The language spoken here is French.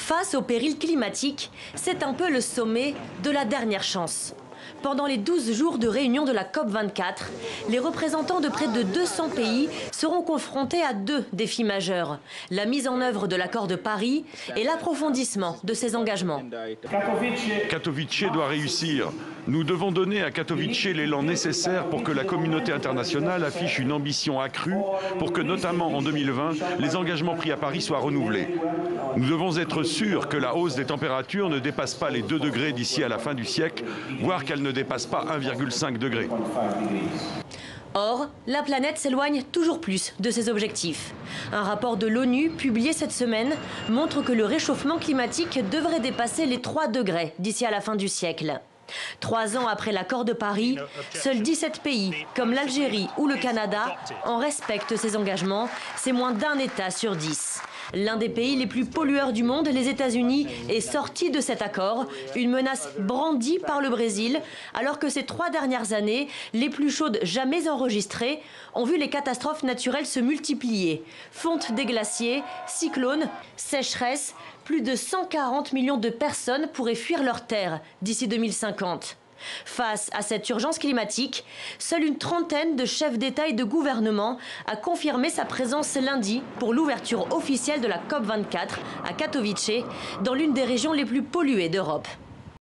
Face au péril climatique, c'est un peu le sommet de la dernière chance. Pendant les 12 jours de réunion de la COP24, les représentants de près de 200 pays seront confrontés à deux défis majeurs. La mise en œuvre de l'accord de Paris et l'approfondissement de ses engagements. Katowice doit réussir. Nous devons donner à Katowice l'élan nécessaire pour que la communauté internationale affiche une ambition accrue pour que, notamment en 2020, les engagements pris à Paris soient renouvelés. Nous devons être sûrs que la hausse des températures ne dépasse pas les 2 degrés d'ici à la fin du siècle, voire qu'elle ne dépasse pas 1,5 degré. Or, la planète s'éloigne toujours plus de ses objectifs. Un rapport de l'ONU publié cette semaine montre que le réchauffement climatique devrait dépasser les 3 degrés d'ici à la fin du siècle. 3 ans après l'accord de Paris, seuls 17 pays, comme l'Algérie ou le Canada, en respectent ces engagements. C'est moins d'1 État sur 10. L'un des pays les plus pollueurs du monde, les États-Unis, est sorti de cet accord. Une menace brandie par le Brésil, alors que ces 3 dernières années, les plus chaudes jamais enregistrées, ont vu les catastrophes naturelles se multiplier. Fonte des glaciers, cyclones, sécheresse, plus de 140 millions de personnes pourraient fuir leurs terres d'ici 2050. Face à cette urgence climatique, seule une trentaine de chefs d'État et de gouvernement a confirmé sa présence lundi pour l'ouverture officielle de la COP24 à Katowice, dans l'une des régions les plus polluées d'Europe.